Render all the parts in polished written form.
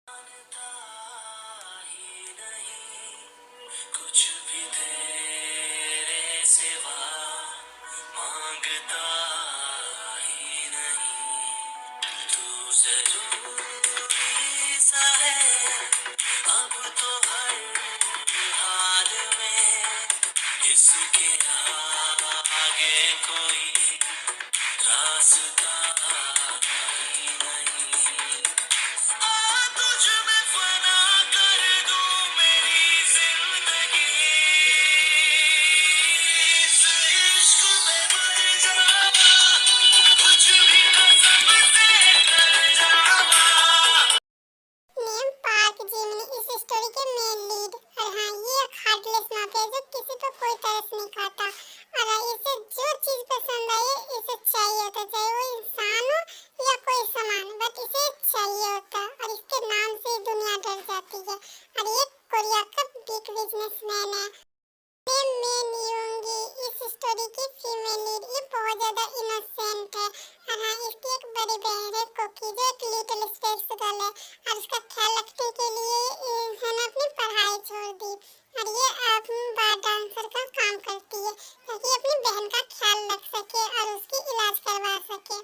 जानता ही नहीं कुछ भी तेरे सिवा, मांगता ही नहीं। तू जरूरी सा है अब तो हर हाल में, इसके आगे कोई रास्ता ही नहीं। तुझ में फना कर दूं मेरी जिंदगी, इस इश्क में मर जावा, कुछ भी कसम से कर जावा। नेम पार्क जिमिनी इस स्टोरी के मेन लीड। और हाँ, ये एक हार्टलेस माफिया जो किसी को कोई तरस नहीं खाता। और हाँ, इसे जो चीज पसंद आई इसे चाहिए होता, चाहे वो इंसान हो या कोई सामान, बट इसे चाहिए होता। और इसके नाम से ही दुनिया डर जाती है। और ये कोरिया का बिग बिजनेसमैन है। मेन यूंगी इस स्टोरी की फीमेल लीड। ये बहुत ज्यादा इनोसेंट है। और हाँ, इसकी एक बड़ी बहन है कोकी, जो एक लिटिल स्पेस गर्ल है। और उसका ख्याल रखने के लिए इसने अपनी पढ़ाई छोड़ दी और ये बार डांसर का काम करती है, ताकि अपनी बहन का ख्याल रख सके और उसकी इलाज करवा सके।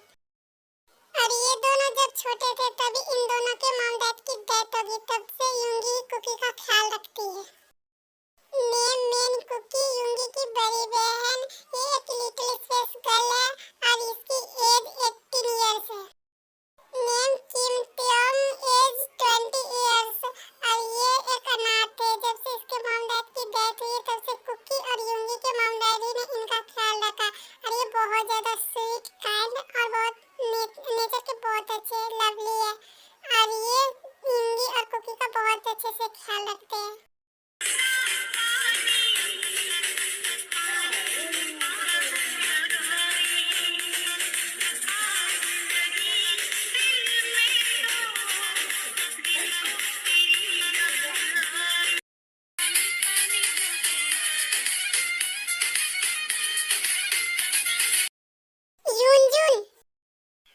और ये दोनों जब छोटे थे तभी इन दोनों के मॉम डैड की डेथ होगी, तब से यूंगी कुकी का ख्याल रखती है। मेन कुकी यूंगी की बड़ी बहन, ये एक लिटिल स्पेस गर्ल है और इसकी एज 18 इयर्स है। नेम किम ट्योंग, एज 20 इयर्स। और ये एक अनाथ है। जब से इसके मॉम डैड की डेथ हुई तब से कुकी और यूंगी के मॉम डैडी ने इनका ख्याल रखा। और ये बहुत ज्यादा स्वीट, काइंड और बहुत नेचर के बहुत अच्छे लवली है। और ये यूंगी और कुकी का बहुत अच्छे से ख्याल रखते हैं। यूनजुन,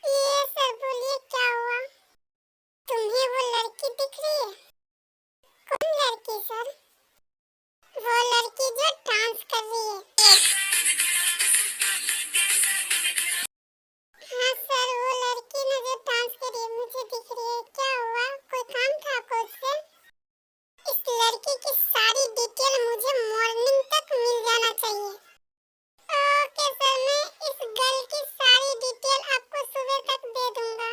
ये सर बोलिए क्या हुआ? तुम्हें वो लड़की दिख रही है? कौन लड़की सर? वो लड़की जो डांस कर रही है। हाँ सर, वो लड़की ना जो डांस कर रही है मुझे दिख रही है। क्या हुआ? कोई काम था आपको उससे? इस लड़की की सारी डिटेल मुझे मॉर्निंग तक मिल जाना चाहिए। ओके सर, मैं इस गर्ल की सारी डिटेल आपको सुबह तक दे दूंगा।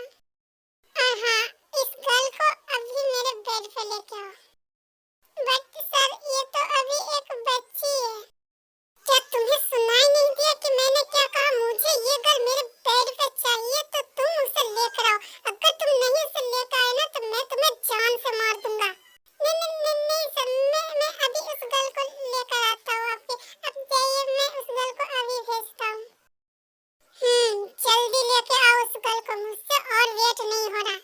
और हाँ, इस गर्ल को अभी मेरे बेड पे लेके आओ। बट सर, ये तो अभी एक बच्ची है। क्या तुम्हें सुनाई नहीं दिया कि मैंने क्या कहा? मुझे ये गर्ल मेरे बेड पे चाहिए तो तुम उसे लेकर आओ। अगर तुम नहीं उसे लेकर आए ना तो मैं तुम्हें जान से मार दूंगा। नहीं सर, मैं अभी उस गर्ल को लेकर आता हूँ आपके। अब जाइए, मैं उस गर्ल को अभी भेजता हूँ। जल्दी लेके आओ उस गर्ल को, मुझसे और वेट नहीं हो रहा।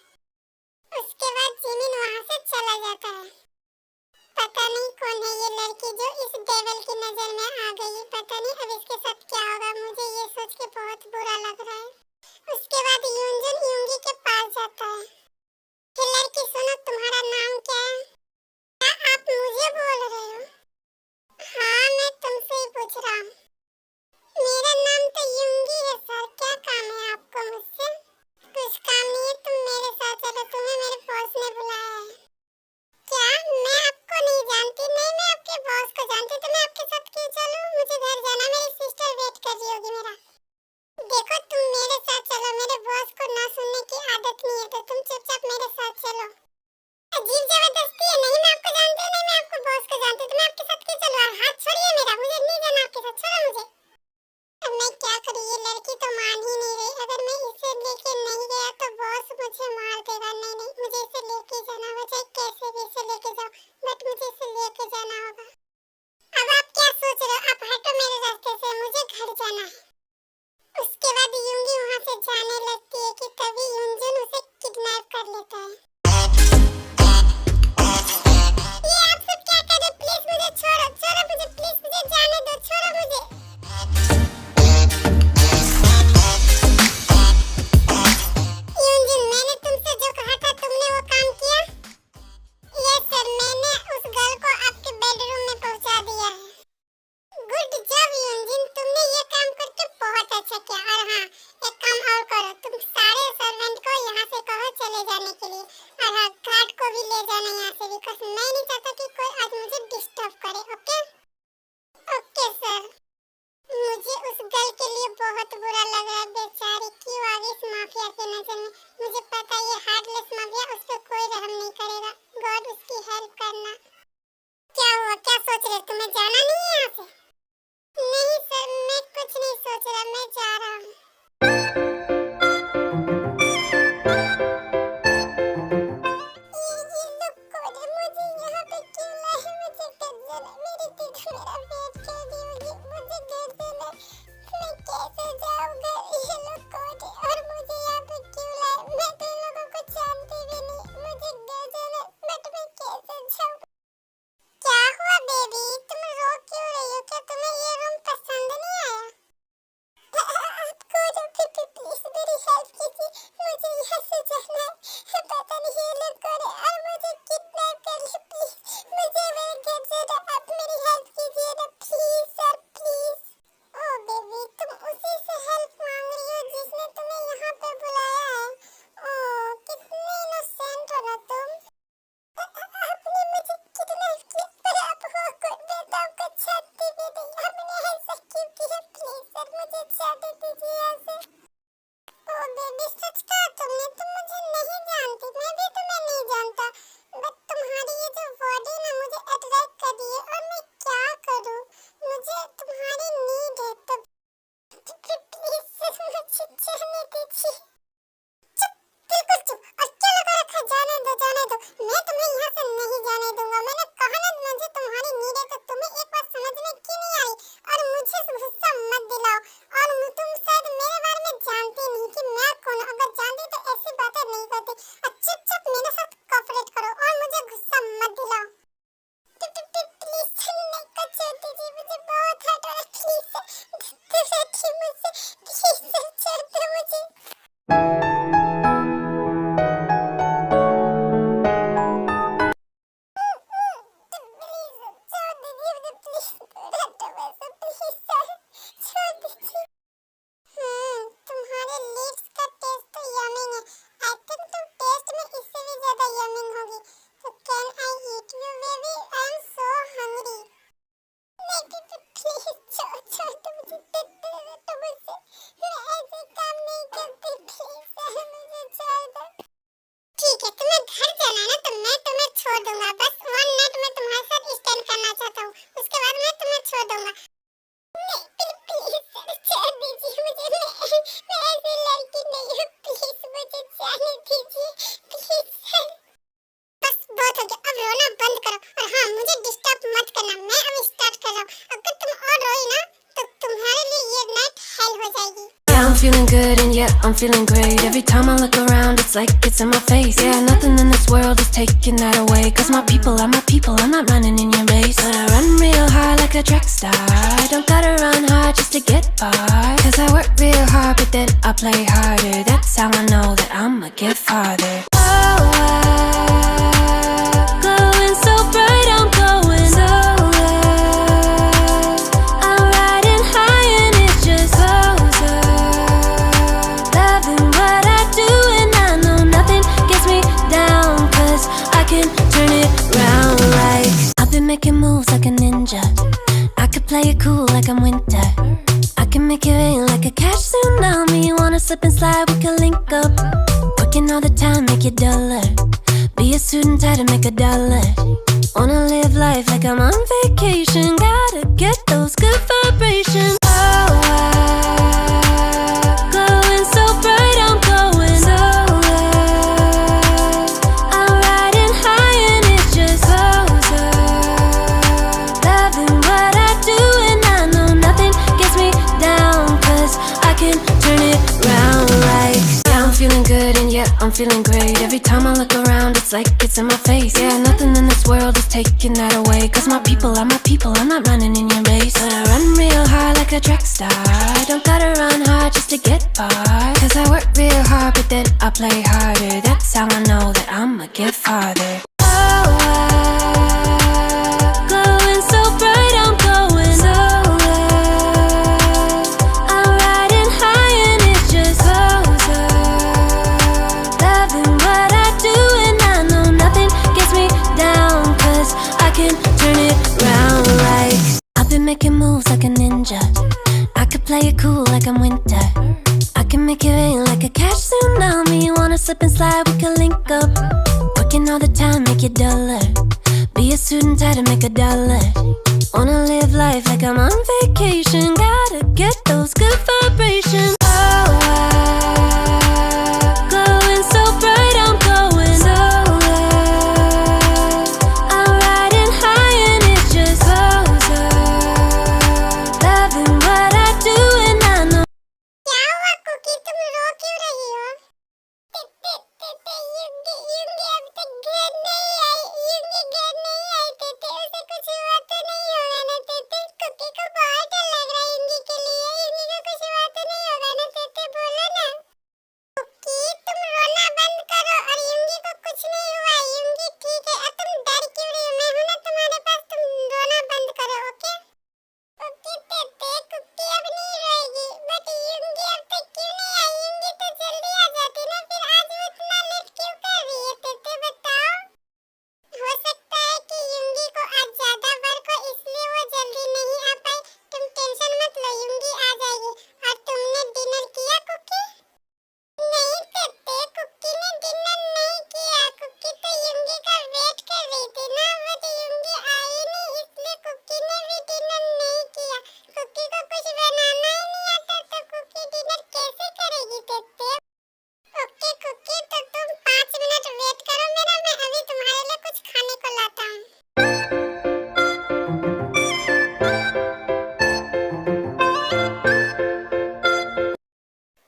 उसके बाद जिमिन वहाँ से चला जाता है। पता नहीं कौन है ये लड़की जो इस डेविल की नजर में आ गई। पता नहीं अब इसके साथ क्या होगा। मुझे ये सोच के बहुत बुरा लग रहा है। उसके बाद यूनजुन यूंगी के पास जाता है। ये लड़की सुनो, तुम्हारा नाम क्या है? क्या आप मुझे बोल रहे हो? हाँ, मैं तुमसे ही पूछ रहा हूँ। मेरा नाम तो यूंगी है सर। क्या काम है आपको मुझसे? कुछ काम नहीं है, तुम मेरे साथ चलो, तुम्हें मेरे बॉस ने बुलाया है। क्या? मैं आपको नहीं जानती। नहीं, मैं आपके बॉस को जानती, तो मैं आपके साथ क्यों चलूं? मुझे घर जाना, मेरी सिस्टर वेट कर रही होगी मेरा। देखो, तुम मेरे साथ चलो, मेरे बॉस को ना सुनने की आदत नहीं है, तो तुम चुपचाप मेरे साथ चलो। अजीब जबरदस्ती है। नहीं, मैं आपको जानती हूँ, नहीं मैं आपको बॉस को जानती हूँ, तो मैं आपके साथ क्यों चलूं? और हाथ छोड़िए मेरा, मुझे नहीं जाना आपके साथ, छोड़ो मुझे। अब मैं क्या करूँ? ये लड़की तो मान ही नहीं रही। अगर मैं इसे लेके नहीं गया तो बॉस मुझे मार देगा। नहीं, मुझे इसे लेके जाना होगा, चाहे कैसे भी इसे लेके जाओ, बट मुझे इसे लेके जाना होगा। अब आप क्या सोच रहे हो? आप हटो मेरे रास्ते से, मुझे घर जाना है। उसके बाद यूंगी वहाँ से जाने लगती है कि तभी यूनजुन उसे किडनैप कर लेता है। ये आप सब क्या कर रहे? प्लीज मुझे छोड़ो मुझे, प्लीज मुझे जाने दो, छोड़ो मुझे। यूनजुन, मैंने तुमसे जो कहा था तुमने वो काम किया? और हाँ, कार्ड को भी ले जाना यहाँ से, बिकॉज मैं नहीं चाहता कि कोई आज मुझे डिस्टर्ब करे। Okay okay sir. मुझे उस गर्ल के लिए बहुत बुरा लग रहा है, बेचारी क्यों आ गई इस माफिया के नजर में। मुझे पता है ये हार्टलेस माफिया, उस पर कोई रहम नहीं करेगा। गॉड उसकी हेल्प करना। क्या हुआ, क्या सोच रहे, तुम्हें जाना नहीं है यहाँ से? नहीं सर, मैं कुछ नहीं सोच रहा, मैं जा रहा हूँ। ये लोग कौन है? मुझे यहाँ पे क्यों लाए? मुझे गजल है, मेरी दीदी मेरा वेट कर रही होगी, मुझे गजल है, मैं कैसे जाऊँगा? ये लोग कौन है और मुझे यहाँ पे क्यों लाए? मैं तो इन लोगों को जानती भी नहीं, मुझे गजल है, बट मैं कैसे जाऊँ? क्या हुआ बेबी, तुम रो क्यों रही हो? क्या तुम्हें ये रूम पसंद नहीं आया? आपको प्लीज मेरी हेल्प कीजिए, मुझे यहाँ से जाना है। पता नहीं ये लोग कौन है और मुझे किडनैप कर ले। प्लीज मुझे मेरे घर से ना, आप मेरी हेल्प कीजिए ना, please sir please. Oh baby, तुम उसी से हेल्प मांग रही हो जिसने तुम्हें यहाँ पे बुलाया है। ओ कितने इनोसेंट हो ना तुम। आपने मुझे किडनैप किया पर आप हो कौन? मैं तो आपको जानती भी नहीं, आपने ऐसा क्यों किया? प्लीज सर मुझे जाने दीजिए यहाँ से। ओ बेबी, सच कहा तुमने, तुम मुझे नहीं जानती, मैं भी तुम्हें नहीं जानता, बट तुम्हारी ये जो बॉडी ना मुझे अट्रैक्ट कर रही है और मैं क्या करूँ? मुझे तुम्हारी नीड है, तो प्लीज सर मुझे जाने दीजिए। चुप, बिल्कुल चुप। और क्या लगा रखा? जाने दो जाने दो, मैं तुम्हें यहाँ से नहीं जाने दूंगा। मैंने कहा ना मुझे तुम्हारी नीड है, तो तुम्हें एक बात समझ में क्यों नहीं आई? और मुझे गुस्सा मत दिलाओ। और तुम शायद मेरे बारे में जानती नहीं कि मैं कौन हूँ, अगर जानती तो ऐसी बातें नहीं करती। चुपचाप मेरे साथ कोऑपरेट करो और मुझे गुस्सा मत दिलाओ। प्लीज नहीं कर छोड़ दीजिए, मुझे बहुत हर्ट हो रहा है। प्लीज सर, दूर हटिए मुझसे, प्लीज सर छोड़ दो मुझे। तुम्हारे लिप्स का टेस्ट तो यम्मिंग है। आई थिंक तुम टेस्ट में इससे भी ज्यादा यम्मिंग होगी। तो can I eat you baby? I am so hungry. नहीं प्लीज छोड़ दो मुझे, तो मुझसे मैं ऐसे काम नहीं करती, प्लीज सर मुझे छोड़ दो। ठीक है, तुम्हें घर जाना है ना, तो मैं तुम्हें छोड़ दूंगा। बस 1 नाइट मैं तुम्हारे साथ स्टेंड करना चाहता हूँ, उसके बाद मैं तुम्हें छोड़ दूंगा। नहीं प्लीज सर छोड़ दीजिए मुझे, मैं ऐसी लड़की नहीं हूँ, प्लीज मुझे जाने दीजिए, प्लीज सर। बस बहुत हो गया, अब रोना बंद करो। और हाँ, मुझे डिस्टर्ब मत करना, मैं अब स्टार्ट कर रहा हूँ। अगर तुम और रोई ना तो तुम्हारे लिए ये नाइट हेल हो जाएगी। Yeah, I'm feeling good and yeah, I'm feeling great. Every time I look around, it's like it's in my face. Yeah, nothing in this world is taking that away. Cause my people are my people, I'm not running in your race. But I run real hard like a track star. I don't gotta run hard just to get far. Cause I work real hard, but then I play harder. That's how I know that I'ma get farther. Oh, I'm glowing so bright, I'm glowing so low. I'm riding high and it's just closer. Loving what I do and I know nothing gets me down. Cause I can turn it round like I've been making moves like a ninja. I could play it cool like I'm winter. I can make it rain like a cash tsunami. You wanna slip and slide, we can link up. Working all the time, make it duller. Be a student, try to make a dollar. Wanna live life like I'm on vacation. Gotta get those good vibrations. Oh, I'm glowing so bright, I'm glowing so low. I'm riding high and it's just closer. Loving what I do and I know nothing gets me down. Cause I can turn it round like yeah, I'm feeling good and yeah, I'm feeling great. Every time I look around, it's like it's in my face. Yeah, nothing in this world is taking that away. Cause my people are my people, I'm not running in your race. But I run real hard like a track star. I don't gotta run hard just to get far. Cause I work real hard, but then I play harder. That's how I know that I'ma get farther. Oh, I'm glowing so bright, I'm glowing so low. I'm riding high and it's just closer. Loving what I do and play it cool like I'm winter. I can make it rain like a cash tsunami. You wanna slip and slide, we can link up. Working all the time, make it duller. Be a student, try to make $1. Wanna live life like I'm on vacation. Gotta get those good vibrations. Oh, glowing so bright, I'm going solar. I'm riding high and it's just closer. Loving what I do and I know. क्या हुआ cookie, तुम रो क्यों रही हो? युंगी अब तक घर नहीं आई, युंगी घर नहीं आई। उसे कुछ हुआ तो नहीं होगा ना? कुकी को बहुत डर लग रहा है युंगी के लिए। युंगी को कुछ हुआ तो नहीं होगा ना? बोलो ना कुकी, तुम रोना बंद करो। और युंगी को कुछ नहीं हुआ, युंगी ठीक है। अब तुम डर क्यों रही हो? मैं हूं ना तुम्हारे पास, तुम रोना बंद करो। ओके ओके कुकी अब नहीं रोएगी। बट युंगी अब तक क्यों नहीं आई? युंगी तो जल्दी आ जाती ना, फिर आज वो इतना लेट क्यों कर रही है? बताओ। हो सकता है कि युंगी को आज ज्यादा वर्क हो, इसलिए वो जल्दी नहीं आ पाई। तुम टेंशन मत लो, युंगी आ जाएगी। और तुमने डिनर किया कुकी? नहीं कुकी ने डिनर नहीं किया। कुकी तो युंगी का वेट कर रही थी ना, बट युंगी आई नहीं, इसलिए कुकी ने भी डिनर नहीं किया। कुकी को कुछ बनाना ही नहीं आता, तो कुकी डिनर कैसे करेगी? ओके कुकी, तो तुम 5 मिनट वेट करो मेरा, मैं अभी तुम्हारे लिए कुछ खाने को लाता हूँ।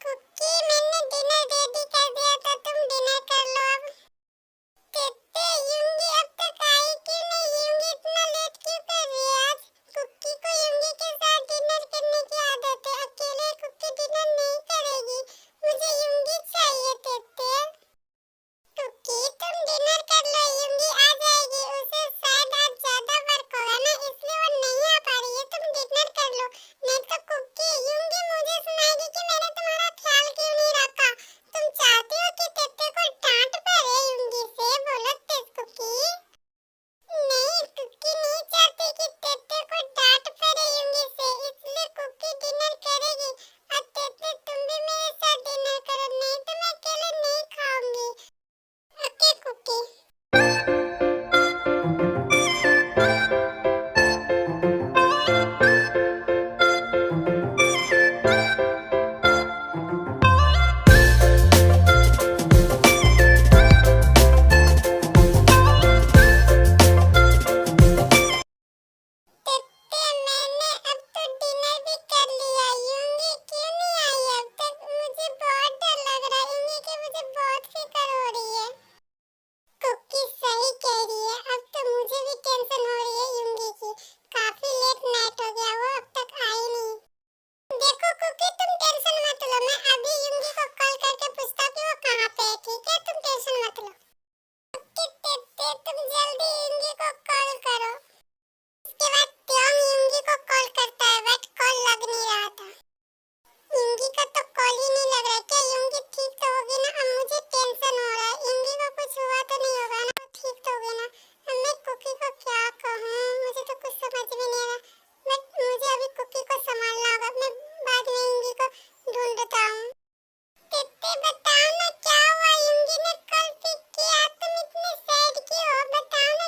कुकी मैंने डिनर रेडी कर दिया, तो तुम डिनर कर लो अब। युंगी अब तक आई क्यों नहीं? युंगी इतना लेट क्यों कर रही है आज? कुकी को युंगी के साथ डिनर करने की आदत है, अकेले कुकी डिनर नहीं करेगी। मुझे युंगी चाहिए। कुकी तुम डिनर कर लो, युंगी आ जाएगी। उसे शायद आज ज्यादा वर्क होगा ना, इसलिए वो नहीं आ पा रही है। तुम डिनर कर लो, नहीं तो कुकी युंगी मुझे सुनाएगी कि मैंने तुम्हारा ख्याल क्यों नहीं रखा। तुम चाहती हो कि तेते को डांट पड़े युंगी से? बोलो कुकी। नहीं कुकी नहीं चाहती कि तेते को डांट पड़े युंगी से, इसलिए कुकी डिनर करेगी। और तेते तुम भी मेरे साथ डिनर करो, नहीं तो मैं अकेले नहीं खाऊंगी। Okay cookie. मैंने अब तो डिनर भी कर लिया। युंगी क्यों नहीं आई अब तक? मुझे बहुत डर लग रहा है युंगी की, मुझे बहुत फिक्र हो रही है। कुकी सही कह रही है, अब तो मुझे भी टेंशन हो रही है युंगी की। काफी लेट नाइट हो गया, वो अब तक आई नहीं। देखो कुकी, तुम टेंशन मत लो, मैं अभी युंगी को कॉल करके पूछता हूँ कि वो कहाँ पे है। ठीक है, तुम टेंशन मत लो। तुम जल्दी युंगी को कॉल करो। उसके बाद त्योंग युंगी को कॉल करता है, बट कॉल लग नहीं रहा था। युंगी का तो कॉल ही नहीं लग रहा है। क्या युंगी ठीक तो होगी ना? अब मुझे टेंशन हो रहा है, युंगी को कुछ हुआ तो नहीं होगा ना? ठीक तो होगी ना? अब मैं कुकी को क्या कहूँ? मुझे तो कुछ समझ में नहीं आ रहा, बट मुझे अभी कुकी को संभालना होगा। मैं बाद में युंगी को ढूंढता हूँ। बताओ ना क्या हुआ? युंगी ने कॉल पिक किया, तुम इतने सैड क्यों हो? बताओ ना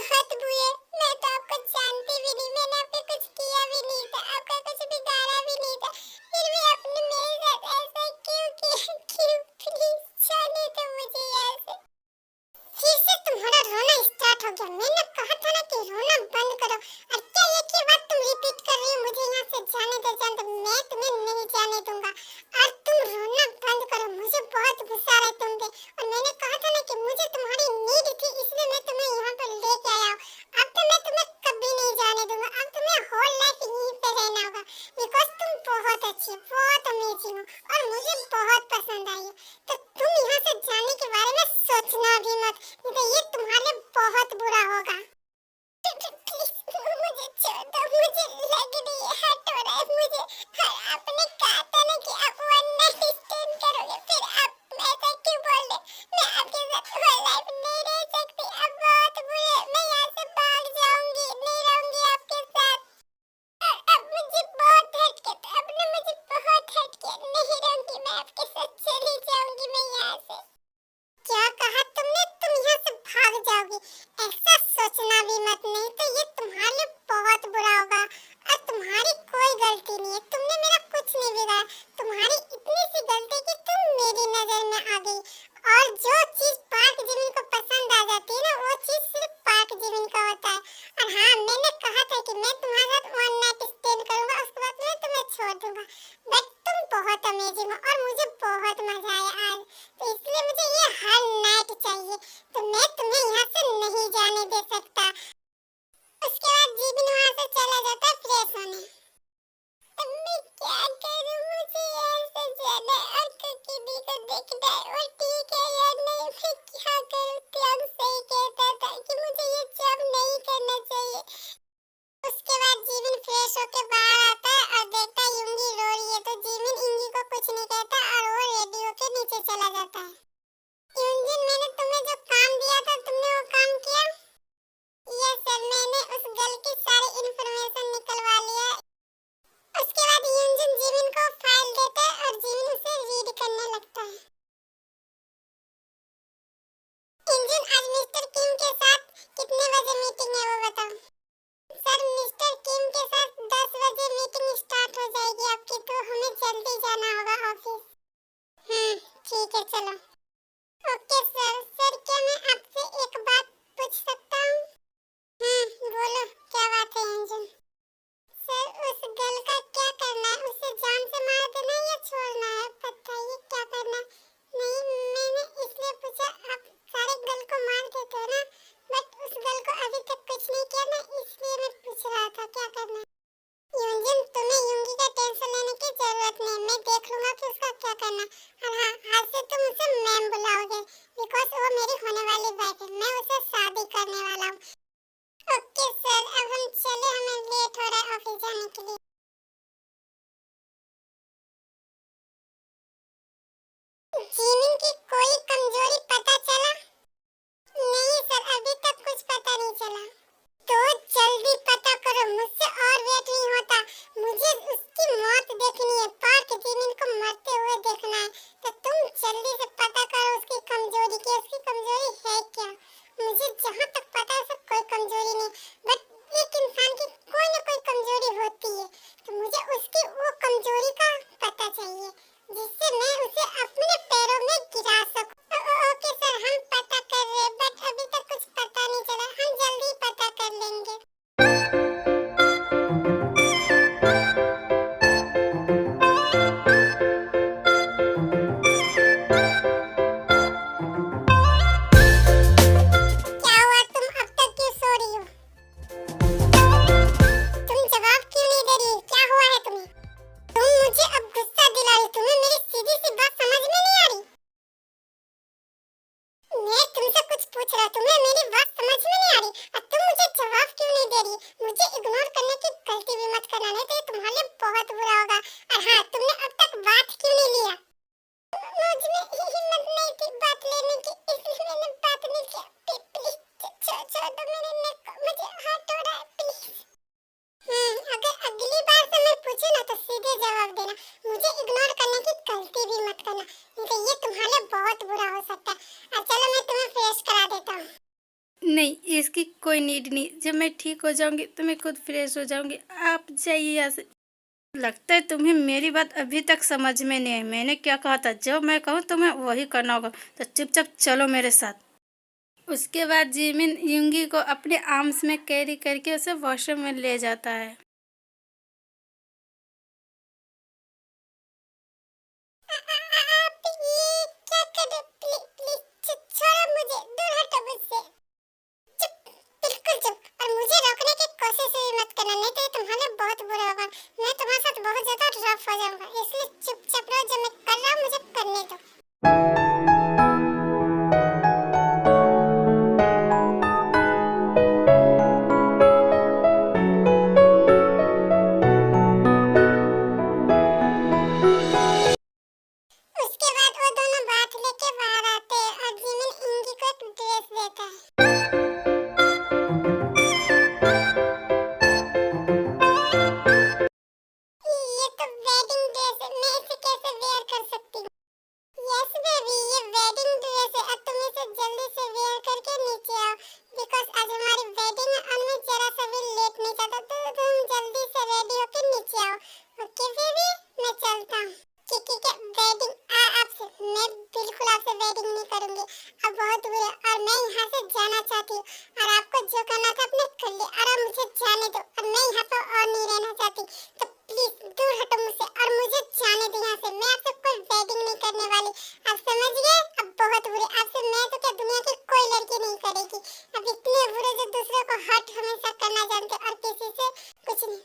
बहुत बुरे। मैं तो आपको जानती भी नहीं, मैंने आपको कुछ किया भी नहीं था, आपका कुछ बिगाड़ा भी नहीं था, फिर भी आपने मेरे साथ ऐसा क्यों किया? क्यों? प्लीज जाने दो मुझे यहाँ से। फिर से तुम्हारा रोना स्टार्ट हो गया। मैंने कहा था ना कि रोना बंद करो। और क्या एक ही बात तुम रिपीट कर रही हो, मुझे यहाँ से जाने दो, जाने दो। मैं तुम्हें नहीं जाने दूंगा। और तुम रोना बंद करो, मुझे बहुत गुस्सा आ रहा है तुम पे। और मैंने कहा था ना कि मुझे तुम्हारी नीड थी, इसलिए मैं तुम्हें यहाँ पर लेके आया हूँ। अब तो मैं तुम्हें कभी नहीं जाने दूंगा। अब तुम्हें होल लाइफ यहीं पे रहना होगा, बिकॉज तुम बहुत अच्छी, बहुत अमेजिंग हो और मुझे बहुत पसंद आई हो। तो तुम यहाँ से जाने के बारे में सोचना भी मत, नहीं तो ये तुम्हारे लिए बहुत बुरा होगा। प्लीज मुझे छोड़ दो, मुझे लग रही है हर्ट हो रहा है मुझे। आपने कहा था ना कि आप वन नाइट स्टैंड करोगे, फिर आप ऐसा क्यों बोल रहे? मैं आपके साथ होल लाइफ नहीं रह सकती। अब बहुत बुरे, मैं यहाँ से भाग जाऊंगी, नहीं रहूंगी आपके साथ। अब मुझे बहुत हर्ट किया, अब ने मुझे बहुत हर्ट किया, नहीं रहूंगी मैं आपके साथ, चली जाऊंगी मैं यहाँ से। क्या कहा तुमने? तुम यहाँ से भाग जाओगी? ऐसा सोचना भी मत, नहीं तो ये तुम्हारे लिए बहुत बुरा होगा। और तुम्हारी कोई गलती नहीं है, तुमने मेरा कुछ नहीं बिगाड़ा। तुम्हारी इतनी सी गलती कि तुम मेरी नजर में आ गई। और जो चीज पार्क जिमिन को पसंद आ जाती है ना, वो चीज सिर्फ पार्क जिमिन का होता है। और हाँ, मैंने कहा था कि मैं तुम्हारे साथ वन नाइट स्टैंड करूंगा, उसके बाद मैं तुम्हें छोड़ दूंगा। बट तुम बहुत अमेजिंग हो और मुझे बहुत मजा आया आज, तो इसलिए मुझे ये हर नाइट चाहिए। तो मैं तुम्हें यहाँ से नहीं जाने दे सकता। उसके बाद जीबिन वहाँ से चला जाता है फ्रेश होने। अब मैं क्या करूँ? मुझे यहाँ से जाना है और कुकी को देखना है, वो ठीक है या नहीं। मैं क्या करूँ? त्याग सही कहता था कि मुझे ये जॉब नहीं करना चाहिए। उसके बाद जीबिन फ्रेश होके बाहर आता है और देखता है युंगी रो रही है। तो जीबिन इंगी को कुछ नहीं कहता और वो रेडी होके नीचे चला जाता है। युंजिन, मैंने तुम्हें जो काम दिया था, तुमने वो काम किया? यस सर, मैंने उस गर्ल की सारी इंफॉर्मेशन निकलवा लिया। उसके बाद युंजिन जीबिन को फाइल देता है और जीबिन उसे रीड करने लगता है। इंजिन, आज मिस्टर किम के साथ कितने बजे मीटिंग है वो बताओ? सर, मिस्टर किम के साथ 10 बजे मीटिंग स्टार्ट हो जाएगी आपकी, तो हमें जल्दी जाना होगा ऑफिस। ठीक है, चलो। Okay sir. सर, क्या मैं आपसे एक बात पूछ सकता हूँ? बोलो, क्या बात है इंजन? सर, उस गर्ल का क्या करना है? उसे जान से मार देना है या छोड़ना है? बताइए क्या करना है? नहीं, मैंने इसलिए पूछा, आप सारे गर्ल को मार देते हो ना, बट उस गर्ल को अभी तक कुछ नहीं किया ना, इसलिए मैं पूछ रहा था क्या करना है। युंजिन, तुम्हें युंगी का टेंशन लेने की जरूरत नहीं, मैं देख लूंगा कि उसका क्या करना है। और हाँ, आज से तुम उसे मैम बुलाओगे, बिकॉज वो मेरी होने वाली वाइफ है, मैं उसे शादी करने वाला हूँ। ओके सर, अब हम चले, हमें लेट हो रहा है ऑफिस जाने के लिए। जीमिन की कोई कमजोरी पता चला? नहीं सर, अभी तक कुछ पता नहीं चला। तो जल्दी पता करो, मुझसे और वेट नहीं होता। मुझे उसकी मौत देखनी है, पार्क जीमिन को मरते हुए देखना है। तो तुम जल्दी से पता करो उसकी कमजोरी की, उसकी कमजोरी है क्या? मुझे जहाँ तक पता है उसकी कोई कमजोरी नहीं, बट एक इंसान की कोई ना कोई कमजोरी होती है। तो मुझे उसकी वो कमजोरी का पता चाहिए, जिससे मैं उसे अपने पैरों में गिरा सकूं। ओके सर, हम पता कर रहे हैं, बट अभी तक कुछ पता नहीं चला, हम जल्दी पता कर लेंगे। क्या हुआ? तुम अब तक क्यों सो रही हो? तुम जवाब क्यों नहीं दे रही? क्या हुआ है तुम्हें? तुम मुझे अब गुस्सा दिला रही, तुम्हें मेरी सीधी सी बात समझ में नहीं आ रही? मैं तुमसे कुछ पूछ रहा, तुम्हें मेरी बात समझ में नहीं आ रही और तुम मुझे जवाब क्यों नहीं दे रही? मुझे इग्नोर करने की गलती भी मत करना, नहीं तो ये तुम्हारे लिए बहुत बुरा होगा। और हाँ, तुमने अब तक बात क्यों नहीं लिया? मुझ में हिम्मत नहीं थी बात लेने की, इसलिए मैंने बात नहीं किया। प्लीज छोड़ दो मेरे नेक को, मुझे हर्ट हो रहा है, प्लीज। अगर अगली बार से मैं पूछूं ना तो सीधे जवाब देना, मुझे इग्नोर करने की गलती भी मत करना, नहीं तो ये तुम्हारे लिए बहुत बुरा हो सकता है। चलो, मैं तुम्हें फ्रेश करा देता हूँ। नहीं, इसकी कोई कोई नीड नहीं। जब मैं ठीक हो जाऊंगी तो मैं खुद फ्रेश हो जाऊंगी। आप जाइए यहाँ से। लगता है तुम्हें मेरी बात अभी तक समझ में नहीं आई। मैंने क्या कहा था? जो मैं कहूँ तुम्हें वही करना होगा। तो चुपचाप चलो मेरे साथ। उसके बाद जिमिन युंगी को अपने आर्म्स में कैरी करके उसे वॉशरूम में ले जाता है। आप ये क्या कर रहे? प्लीज प्लीज छोड़ो मुझे, दूर हटो मुझसे। चुप, बिल्कुल चुप। और मुझे रोकने की कोशिश भी मत करना, नहीं तो ये तुम्हारे लिए बहुत बुरा होगा। मैं तुम्हारे साथ बहुत ज्यादा रफ हो जाऊंगा, इसलिए चुपचाप रहो। जो मैं कर रहा हूँ मुझे करने दो। उसके बाद वो दोनों बात लेके बाहर आते हैं और जिमिन इंगी को एक ड्रेस देता है। ये तो वेडिंग ड्रेस है, मैं इसे कैसे वेयर कर सकती हूँ? यस बेबी, ये वेडिंग ड्रेस है और तुम इसे जल्दी से वेयर करके नीचे आओ, बिकॉज आज हमारी वेडिंग है और मैं जरा सा भी लेट नहीं चाहता। तो तुम जल्दी से रेडी होके नीचे आओ। ओके बेबी, मैं चलता हूँ। ठीक है, वेडिंग आपसे मैं बिल्कुल आपसे वेडिंग नहीं करूंगी। अब बहुत बुरा, और मैं यहाँ से जाना चाहती हूँ। और आपको जो करना था अपने कर लिया, और अब मुझे जाने दो। और मैं यहाँ पर और नहीं रहना चाहती, तो प्लीज दूर हटो मुझसे और मुझे जाने दो यहाँ से। मैं आपसे कोई वेडिंग नहीं करने वाली, आप समझ गए? अब बहुत बुरे, आपसे मैं तो क्या दुनिया की कोई लड़की नहीं करेगी। अब इतने बुरे जो दूसरे को हर्ट हमेशा करना जानते और किसी से कुछ नहीं।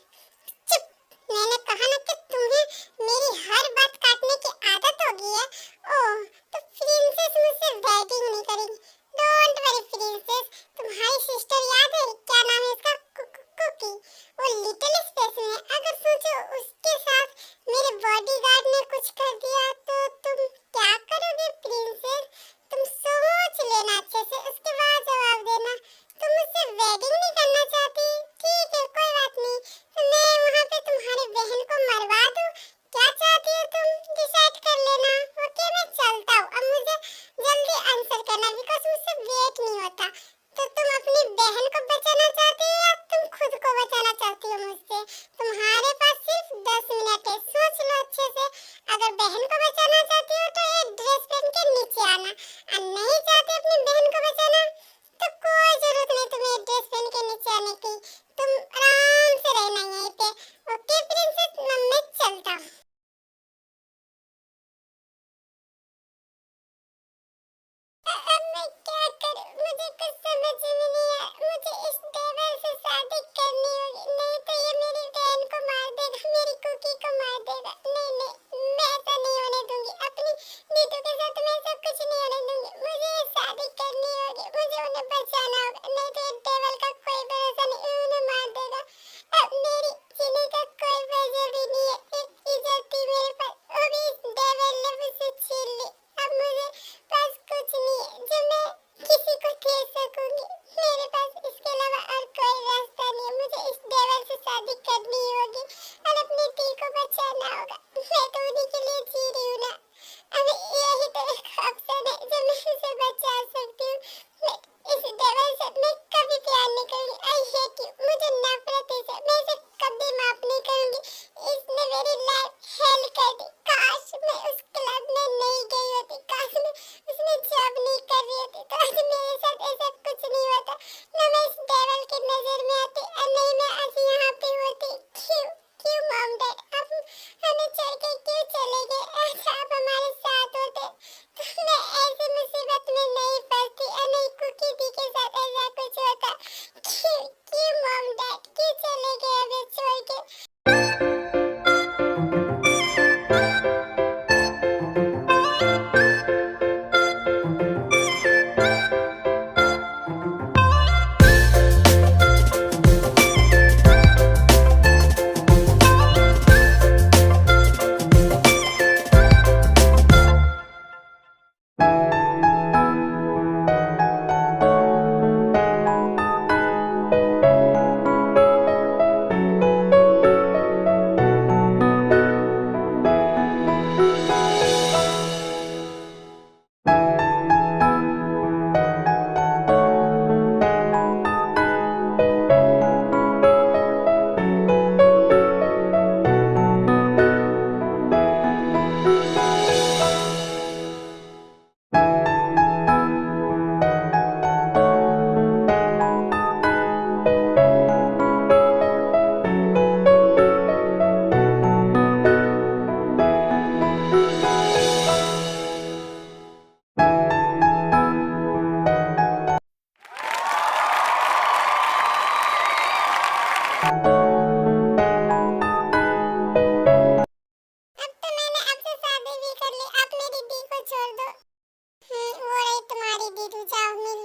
चुप, मैंने कहा ना कि तुम्हें मेरी हर बात काटने की आदत हो गई है। ओह, तो प्रिंसेस मुझसे वेडिंग नहीं करेगी। डोंट वरी प्रिंसेस, तुम्हारी सिस्टर याद है, क्या नाम है उसका? कुकी। वो लिटिल स्पेस में है। अगर सोचो उसके साथ मेरे बॉडीगार्ड ने कुछ कर दिया तो तुम क्या करोगे प्रिंसेस? तुम सोच लेना अच्छे से, उसके बाद जवाब देना। तुम मुझसे वेडिंग नहीं करना चाहती? ठीक है, कोई बात नहीं। तो मैं वहाँ पे तुम्हारी बहन को मरवा दूँ? क्या चाहती हो तुम? डिसाइड कर लेना। ओके, मैं चलता हूँ। अब मुझे जल्दी आंसर करना, बिकॉज मुझसे वेट नहीं होता। तो तुम अपनी बहन को बचाना चाहती हो या तुम खुद को बचाना चाहती हो मुझसे? तुम्हारे पास सिर्फ 10 मिनट है, सोच लो अच्छे से। अगर बहन को बचाना चाहती हो तो ये ड्रेस पहन के नीचे आना, और नहीं चाहती अपनी बहन को बचाना तो कोई जरूरत नहीं तुम्हें ड्रेस पहन के नीचे आने की। तुम आराम से रहना यहीं पे। ओके प्रिंसेस, मैं चलता हूँ। अब मैं क्या करूं? मुझे कुछ समझ में नहीं आ। मुझे इस डेविल से शादी करनी होगी, नहीं तो ये मेरी बहन को मार देगा, मेरी कुकी को मार देगा। नहीं नहीं, मैं ऐसा नहीं होने दूंगी। अपनी दीदू के साथ मैं ऐसा कुछ नहीं होने दूंगी। मुझे ये शादी करनी होगी, मुझे उन्हें बचाना होगा, नहीं तो ये डेविल का कोई भरोसा नहीं, उन्हें मार देगा। अब मेरी जीने का कोई वजह भी नहीं है। एक इज्जत थी मेरे पास, वो भी इस डेविल ने मुझसे छीन ली। अब मुझे पास कुछ नहीं है जो मैं किसी को दे सकूंगी। मेरे पास इसके अलावा और कोई रास्ता नहीं है। मुझे इस डेविल से शादी करनी होगी और अपनी दी को बचाना होगा। मैं तो उन्हीं के लिए जी रही हूँ ना। अब यही तो एक ऑप्शन है जो मैं उसे बचा सकती हूँ। मैं इस डेविल से मैं कभी प्यार नहीं करूंगी। आई हेट यू, मुझे नफरत है इससे। मैं इसे कभी माफ नहीं करूंगी। इसने मेरी लाइफ हेल कर दी। काश मैं उस क्लब में नहीं गई होती, काश मैं उसमें जॉब नहीं कर रही होती, तो आज मेरे साथ ऐसा कुछ नहीं होता। ना मैं इस डेविल की नजर में आती और नहीं मैं आज यहाँ पे होती। क्यों क्यों मॉम डैड आप हमें छोड़ के क्यों चले गए? ऐसा आप हमारे साथ होते तो मैं ऐसी मुसीबत में नहीं फंसती और नहीं कुकी दी के साथ ऐसा कुछ होता। क्यों क्यों मॉम डैड क्यों चले गए हमें छोड़ के? दीदू जाओ मिलो।